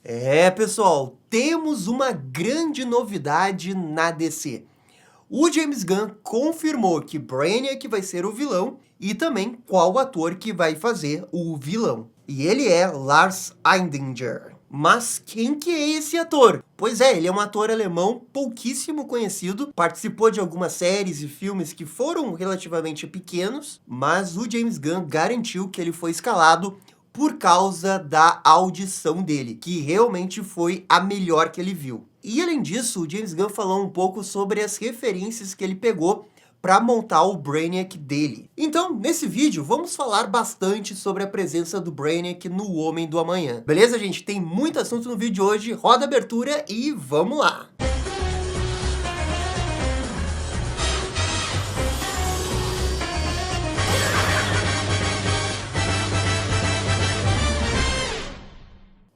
É, pessoal, temos uma grande novidade na DC. O James Gunn confirmou que Brainiac vai ser o vilão e também qual ator que vai fazer o vilão. E ele é Lars Eidinger. Mas quem que é esse ator? Pois é, ele é um ator alemão pouquíssimo conhecido, participou de algumas séries e filmes que foram relativamente pequenos, mas o James Gunn garantiu que ele foi escalado por causa da audição dele, que realmente foi a melhor que ele viu. E além disso, o James Gunn falou um pouco sobre as referências que ele pegou para montar o Brainiac dele. Então, nesse vídeo, vamos falar bastante sobre a presença do Brainiac no Homem do Amanhã. Beleza, gente? Tem muito assunto no vídeo de hoje, roda a abertura e vamos lá!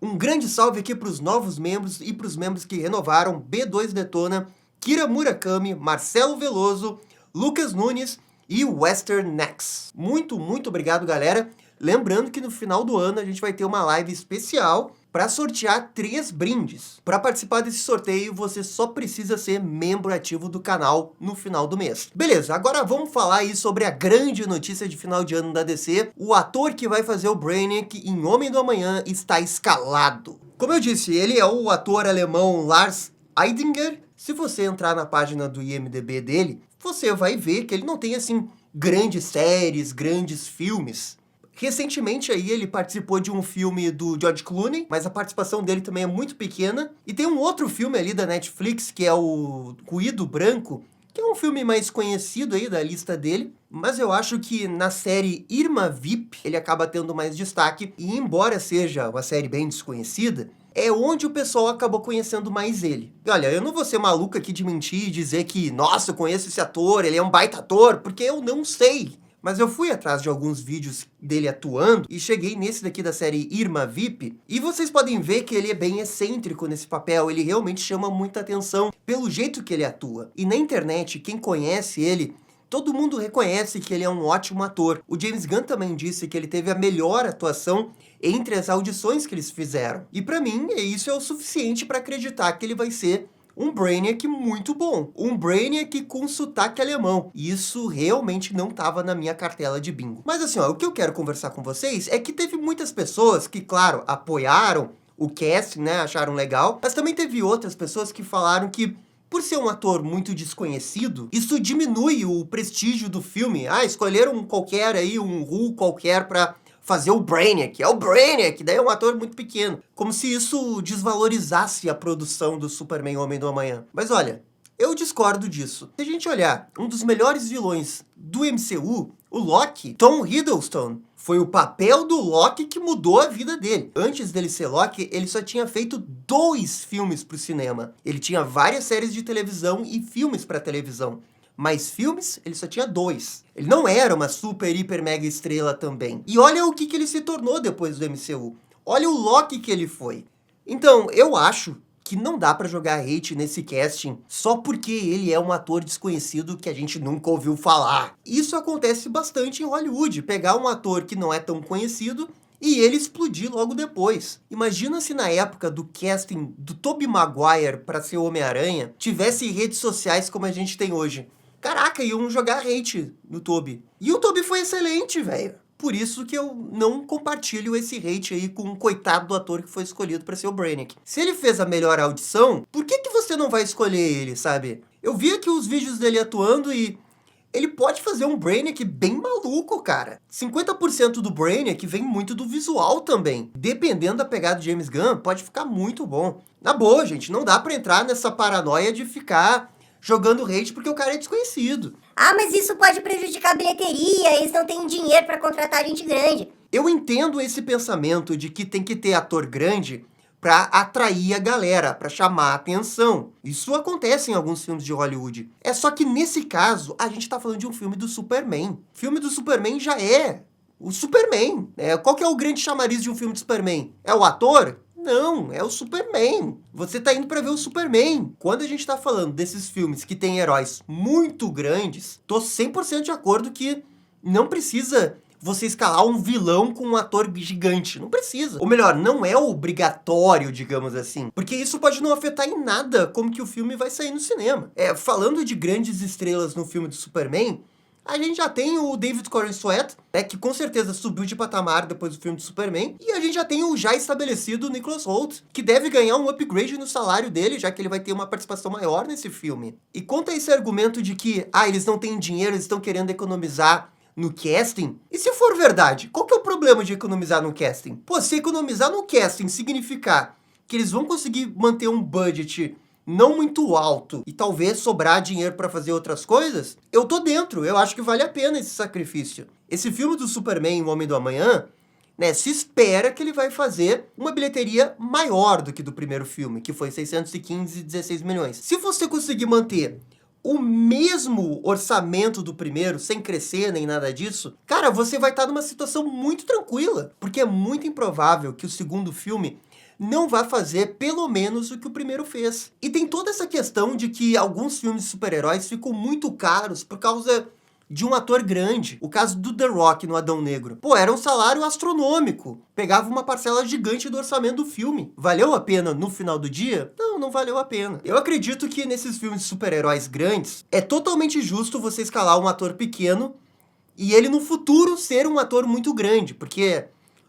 Um grande salve aqui para os novos membros e para os membros que renovaram: B2 Detona, Kira Murakami, Marcelo Veloso, Lucas Nunes e Western Nex. Muito obrigado, galera. Lembrando que no final do ano a gente vai ter uma live especial para sortear 3 brindes. Para participar desse sorteio, você só precisa ser membro ativo do canal no final do mês. Beleza, agora vamos falar aí sobre a grande notícia de final de ano da DC. O ator que vai fazer o Brainiac em Homem do Amanhã está escalado. Como eu disse, ele é o ator alemão Lars Eidinger. Se você entrar na página do IMDb dele, você vai ver que ele não tem, assim, grandes séries, grandes filmes. Recentemente aí ele participou de um filme do George Clooney, mas a participação dele também é muito pequena. E tem um outro filme ali da Netflix, que é o Ruído Branco, que é um filme mais conhecido aí da lista dele. Mas eu acho que na série Irma VIP ele acaba tendo mais destaque. E embora seja uma série bem desconhecida, é onde o pessoal acabou conhecendo mais ele. E olha, eu não vou ser maluco aqui de mentir e dizer que, nossa, eu conheço esse ator, ele é um baita ator, porque eu não sei. Mas eu fui atrás de alguns vídeos dele atuando e cheguei nesse daqui da série Irma VIP. E vocês podem ver que ele é bem excêntrico nesse papel, ele realmente chama muita atenção pelo jeito que ele atua. E na internet, quem conhece ele, todo mundo reconhece que ele é um ótimo ator. O James Gunn também disse que ele teve a melhor atuação entre as audições que eles fizeram. E pra mim, isso é o suficiente para acreditar que ele vai ser um Brainiac muito bom. Um Brainiac com sotaque alemão. Isso realmente não estava na minha cartela de bingo. Mas assim, ó, o que eu quero conversar com vocês é que teve muitas pessoas que, claro, apoiaram o casting, né, acharam legal, mas também teve outras pessoas que falaram que, por ser um ator muito desconhecido, isso diminui o prestígio do filme. Ah, escolheram um qualquer aí, um Who qualquer pra fazer o Brainiac. É o Brainiac, daí é um ator muito pequeno. Como se isso desvalorizasse a produção do Superman Homem do Amanhã. Mas olha, eu discordo disso. Se a gente olhar, um dos melhores vilões do MCU, o Loki, Tom Hiddleston, foi o papel do Loki que mudou a vida dele. Antes dele ser Loki, ele só tinha feito 2 filmes para o cinema. Ele tinha várias séries de televisão e filmes para televisão. Mas filmes, ele só tinha 2. Ele não era uma super, hiper, mega estrela também. E olha o que ele se tornou depois do MCU. Olha o Loki que ele foi. Então, eu acho que não dá pra jogar hate nesse casting só porque ele é um ator desconhecido que a gente nunca ouviu falar. Isso acontece bastante em Hollywood. Pegar um ator que não é tão conhecido e ele explodir logo depois. Imagina se na época do casting do Tobey Maguire para ser o Homem-Aranha tivesse redes sociais como a gente tem hoje. Caraca, iam jogar hate no Tobey. E o Tobey foi excelente, velho. Por isso que eu não compartilho esse hate aí com um coitado do ator que foi escolhido para ser o Brainiac. Se ele fez a melhor audição, por que você não vai escolher ele, sabe? Eu vi aqui os vídeos dele atuando e ele pode fazer um Brainiac bem maluco, cara. 50% do Brainiac vem muito do visual também. Dependendo da pegada de James Gunn, pode ficar muito bom. Na boa, gente, não dá pra entrar nessa paranoia de ficar jogando hate porque o cara é desconhecido. Ah, mas isso pode prejudicar a bilheteria, eles não têm dinheiro pra contratar gente grande. Eu entendo esse pensamento de que tem que ter ator grande para atrair a galera, para chamar a atenção. Isso acontece em alguns filmes de Hollywood. É só que nesse caso, a gente tá falando de um filme do Superman. O filme do Superman já é o Superman. Qual que é o grande chamariz de um filme de Superman? É o ator? Não, é o Superman. Você tá indo pra ver o Superman. Quando a gente tá falando desses filmes que tem heróis muito grandes, tô 100% de acordo que não precisa você escalar um vilão com um ator gigante. Não precisa. Ou melhor, não é obrigatório, digamos assim. Porque isso pode não afetar em nada como que o filme vai sair no cinema. Falando de grandes estrelas no filme do Superman, a gente já tem o David Corenswet, né, que com certeza subiu de patamar depois do filme do Superman. E a gente já tem o já estabelecido Nicholas Hoult, que deve ganhar um upgrade no salário dele, já que ele vai ter uma participação maior nesse filme. E quanto a esse argumento de que, eles não têm dinheiro, eles estão querendo economizar no casting, e se for verdade, qual que é o problema de economizar no casting? Pô, se economizar no casting significar que eles vão conseguir manter um budget não muito alto e talvez sobrar dinheiro para fazer outras coisas, eu tô dentro, eu acho que vale a pena esse sacrifício. Esse filme do Superman, O Homem do Amanhã, né, se espera que ele vai fazer uma bilheteria maior do que do primeiro filme, que foi 615,16 milhões. Se você conseguir manter o mesmo orçamento do primeiro, sem crescer nem nada disso, cara, você vai estar numa situação muito tranquila, porque é muito improvável que o segundo filme não vai fazer pelo menos o que o primeiro fez. E tem toda essa questão de que alguns filmes de super-heróis ficam muito caros por causa de um ator grande. O caso do The Rock no Adão Negro. Pô, era um salário astronômico. Pegava uma parcela gigante do orçamento do filme. Valeu a pena no final do dia? Não, não valeu a pena. Eu acredito que nesses filmes de super-heróis grandes, é totalmente justo você escalar um ator pequeno e ele no futuro ser um ator muito grande, porque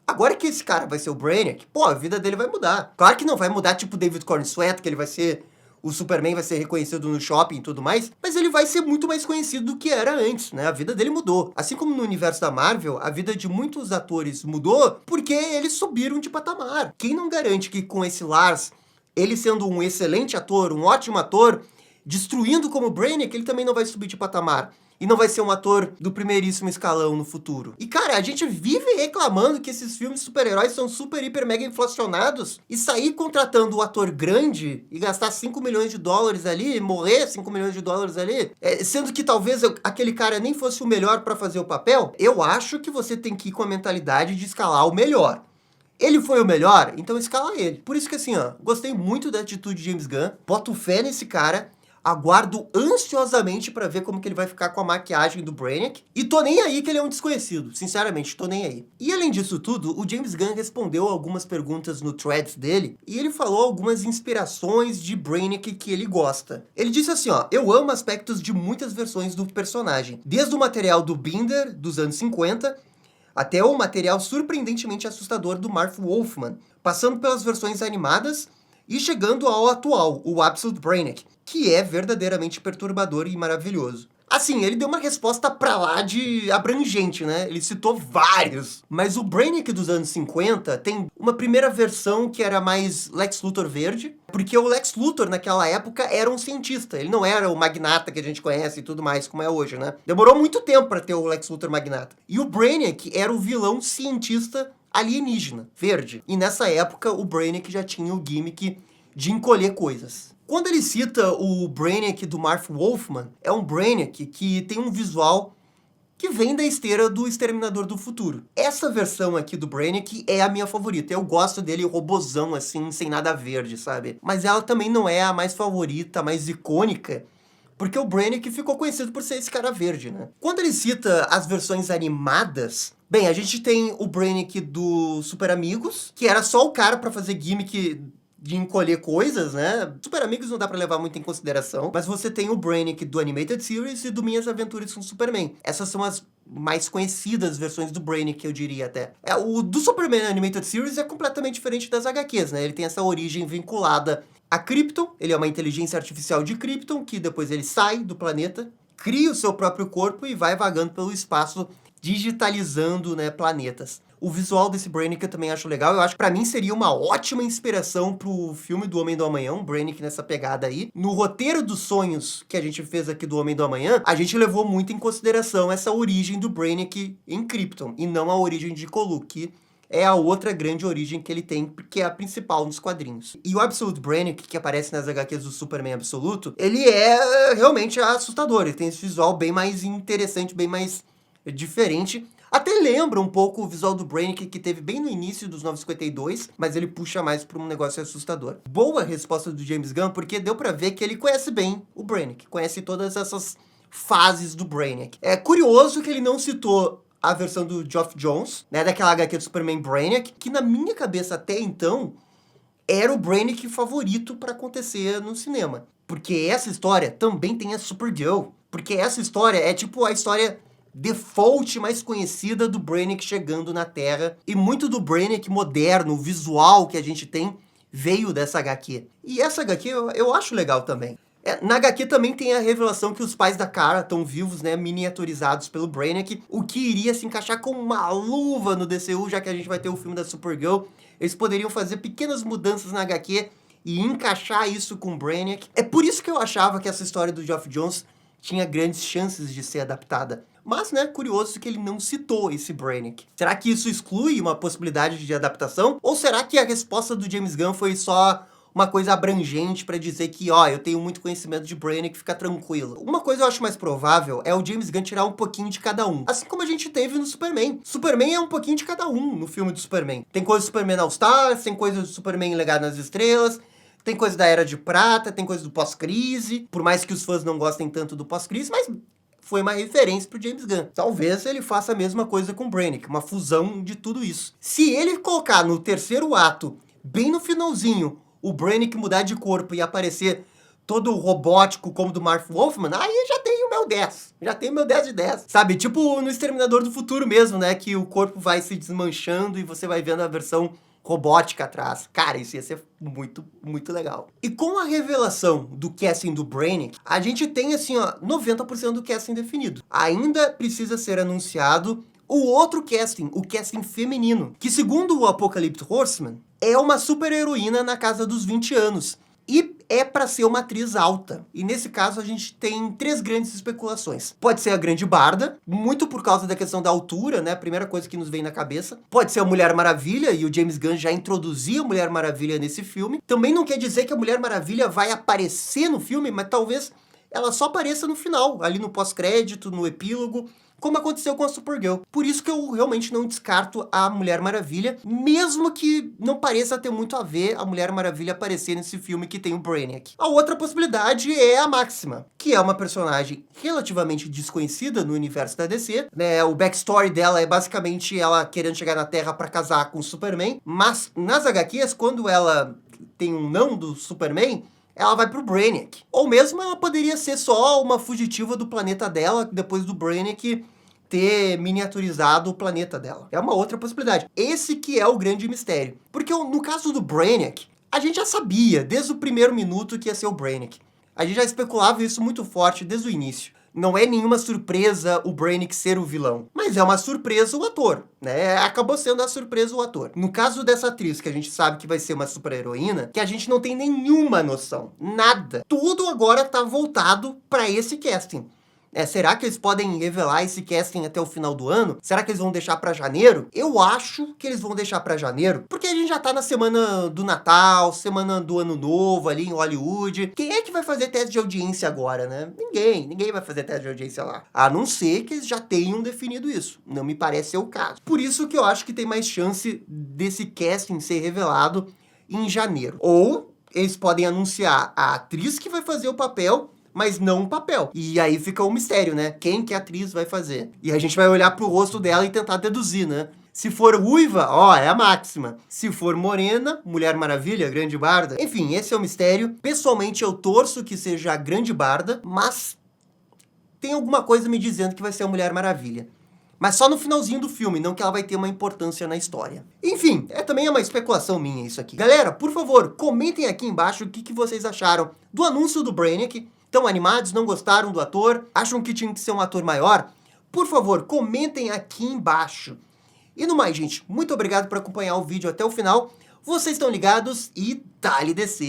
agora que esse cara vai ser o Brainiac, pô, a vida dele vai mudar. Claro que não vai mudar tipo David Corenswet, que ele vai ser... O Superman vai ser reconhecido no shopping e tudo mais, mas ele vai ser muito mais conhecido do que era antes, né? A vida dele mudou. Assim como no universo da Marvel, a vida de muitos atores mudou porque eles subiram de patamar. Quem não garante que com esse Lars, ele sendo um excelente ator, um ótimo ator, destruindo como Brainiac, ele também não vai subir de patamar. E não vai ser um ator do primeiríssimo escalão no futuro. E, cara, a gente vive reclamando que esses filmes de super-heróis são super, hiper, mega inflacionados. E sair contratando o ator grande e gastar 5 milhões de dólares ali, e morrer 5 milhões de dólares ali, sendo que talvez aquele cara nem fosse o melhor pra fazer o papel, eu acho que você tem que ir com a mentalidade de escalar o melhor. Ele foi o melhor, então escala ele. Por isso que assim, gostei muito da atitude de James Gunn, boto fé nesse cara, aguardo ansiosamente pra ver como que ele vai ficar com a maquiagem do Brainiac. E tô nem aí que ele é um desconhecido. Sinceramente, tô nem aí. E além disso tudo, o James Gunn respondeu algumas perguntas no threads dele e ele falou algumas inspirações de Brainiac que ele gosta. Ele disse assim, eu amo aspectos de muitas versões do personagem. Desde o material do Binder, dos anos 50, até o material surpreendentemente assustador do Marv Wolfman, passando pelas versões animadas e chegando ao atual, o Absolute Brainiac, que é verdadeiramente perturbador e maravilhoso. Assim, ele deu uma resposta pra lá de abrangente, né? Ele citou vários. Mas o Brainiac dos anos 50 tem uma primeira versão que era mais Lex Luthor verde, porque o Lex Luthor naquela época era um cientista. Ele não era o magnata que a gente conhece e tudo mais, como é hoje, né? Demorou muito tempo pra ter o Lex Luthor magnata. E o Brainiac era o vilão cientista alienígena, verde. E nessa época, o Brainiac já tinha o gimmick de encolher coisas. Quando ele cita o Brainiac do Marv Wolfman, é um Brainiac que tem um visual que vem da esteira do Exterminador do Futuro. Essa versão aqui do Brainiac é a minha favorita. Eu gosto dele robozão, assim, sem nada verde, sabe? Mas ela também não é a mais favorita, a mais icônica, porque o Brainiac ficou conhecido por ser esse cara verde, né? Quando ele cita as versões animadas, bem, a gente tem o Brainiac do Super Amigos, que era só o cara pra fazer gimmick de encolher coisas, né? Super Amigos não dá pra levar muito em consideração, mas você tem o Brainiac do Animated Series e do Minhas Aventuras com Superman. Essas são as mais conhecidas versões do Brainiac, eu diria até. O do Superman Animated Series é completamente diferente das HQs, né? Ele tem essa origem vinculada a Krypton, ele é uma inteligência artificial de Krypton, que depois ele sai do planeta, cria o seu próprio corpo e vai vagando pelo espaço, digitalizando, né, planetas. O visual desse Brainiac eu também acho legal. Eu acho que pra mim seria uma ótima inspiração pro filme do Homem do Amanhã, um Brainiac nessa pegada aí. No roteiro dos sonhos que a gente fez aqui do Homem do Amanhã, a gente levou muito em consideração essa origem do Brainiac em Krypton, e não a origem de Colu, que é a outra grande origem que ele tem, que é a principal nos quadrinhos. E o Absolute Brainiac, que aparece nas HQs do Superman Absoluto, ele é realmente assustador. Ele tem esse visual bem mais interessante, bem mais diferente. Até lembra um pouco o visual do Brainiac que teve bem no início dos 952, mas ele puxa mais para um negócio assustador. Boa resposta do James Gunn, porque deu pra ver que ele conhece bem o Brainiac, conhece todas essas fases do Brainiac. É curioso que ele não citou a versão do Geoff Johns, né, daquela HQ do Superman Brainiac, que na minha cabeça até então era o Brainiac favorito para acontecer no cinema. Porque essa história também tem a Supergirl. Porque essa história é tipo a história default mais conhecida do Brainiac chegando na Terra. E muito do Brainiac moderno, visual que a gente tem, veio dessa HQ. E essa HQ eu acho legal também. Na HQ também tem a revelação que os pais da Kara estão vivos, né, miniaturizados pelo Brainiac, o que iria se encaixar com uma luva no DCU, já que a gente vai ter o filme da Supergirl. Eles poderiam fazer pequenas mudanças na HQ e encaixar isso com o Brainiac. É por isso que eu achava que essa história do Geoff Johns tinha grandes chances de ser adaptada. Mas, né, curioso que ele não citou esse Brainiac. Será que isso exclui uma possibilidade de adaptação? Ou será que a resposta do James Gunn foi só uma coisa abrangente pra dizer que, ó, eu tenho muito conhecimento de Brainiac, fica tranquilo? Uma coisa eu acho mais provável é o James Gunn tirar um pouquinho de cada um. Assim como a gente teve no Superman. Superman é um pouquinho de cada um no filme do Superman. Tem coisa do Superman All Stars, tem coisa do Superman Legado nas Estrelas, tem coisa da Era de Prata, tem coisa do pós-crise, por mais que os fãs não gostem tanto do pós-crise, mas foi uma referência pro James Gunn. Talvez ele faça a mesma coisa com o Brainiac, uma fusão de tudo isso. Se ele colocar no terceiro ato, bem no finalzinho, o Brainiac mudar de corpo e aparecer todo robótico como do Mark Wolfman, aí já tenho o meu 10. Já tenho o meu 10 de 10. Sabe, tipo no Exterminador do Futuro mesmo, né? Que o corpo vai se desmanchando e você vai vendo a versão robótica atrás. Cara, isso ia ser muito, muito legal. E com a revelação do casting do Brainiac, a gente tem, assim, ó, 90% do casting definido. Ainda precisa ser anunciado o outro casting, o casting feminino, que segundo o Apocalypse Horseman, é uma super-heroína na casa dos 20 anos. E é pra ser uma atriz alta. E nesse caso a gente tem 3 grandes especulações. Pode ser a Grande Barda, muito por causa da questão da altura, né? A primeira coisa que nos vem na cabeça. Pode ser a Mulher Maravilha, e o James Gunn já introduzia a Mulher Maravilha nesse filme. Também não quer dizer que a Mulher Maravilha vai aparecer no filme, mas talvez ela só apareça no final, ali no pós-crédito, no epílogo, como aconteceu com a Supergirl. Por isso que eu realmente não descarto a Mulher Maravilha, mesmo que não pareça ter muito a ver a Mulher Maravilha aparecer nesse filme que tem o Brainiac. A outra possibilidade é a Máxima, que é uma personagem relativamente desconhecida no universo da DC, né? O backstory dela é basicamente ela querendo chegar na Terra para casar com o Superman, mas nas HQs, quando ela tem um não do Superman, ela vai pro Brainiac. Ou mesmo ela poderia ser só uma fugitiva do planeta dela, depois do Brainiac ter miniaturizado o planeta dela. É uma outra possibilidade. Esse que é o grande mistério. Porque no caso do Brainiac, a gente já sabia, desde o primeiro minuto, que ia ser o Brainiac. A gente já especulava isso muito forte desde o início. Não é nenhuma surpresa o Brainiac ser o vilão. Mas é uma surpresa o ator, né? Acabou sendo a surpresa o ator. No caso dessa atriz, que a gente sabe que vai ser uma super-heroína, que a gente não tem nenhuma noção. Nada. Tudo agora tá voltado pra esse casting. Será que eles podem revelar esse casting até o final do ano? Será que eles vão deixar pra janeiro? Eu acho que eles vão deixar pra janeiro, porque a gente já tá na semana do Natal, semana do Ano Novo ali em Hollywood. Quem é que vai fazer teste de audiência agora, né? Ninguém vai fazer teste de audiência lá. A não ser que eles já tenham definido isso. Não me parece ser o caso. Por isso que eu acho que tem mais chance desse casting ser revelado em janeiro. Ou eles podem anunciar a atriz que vai fazer o papel, mas não um papel. E aí fica um mistério, né? Quem que a atriz vai fazer? E a gente vai olhar pro rosto dela e tentar deduzir, né? Se for ruiva, ó, é a Máxima. Se for morena, Mulher Maravilha, Grande Barda. Enfim, esse é o mistério. Pessoalmente, eu torço que seja a Grande Barda, mas tem alguma coisa me dizendo que vai ser a Mulher Maravilha. Mas só no finalzinho do filme, não que ela vai ter uma importância na história. Enfim, também é uma especulação minha isso aqui. Galera, por favor, comentem aqui embaixo o que vocês acharam do anúncio do Brainiac. Estão animados? Não gostaram do ator? Acham que tinha que ser um ator maior? Por favor, comentem aqui embaixo. E no mais, gente, muito obrigado por acompanhar o vídeo até o final. Vocês estão ligados e dale DC!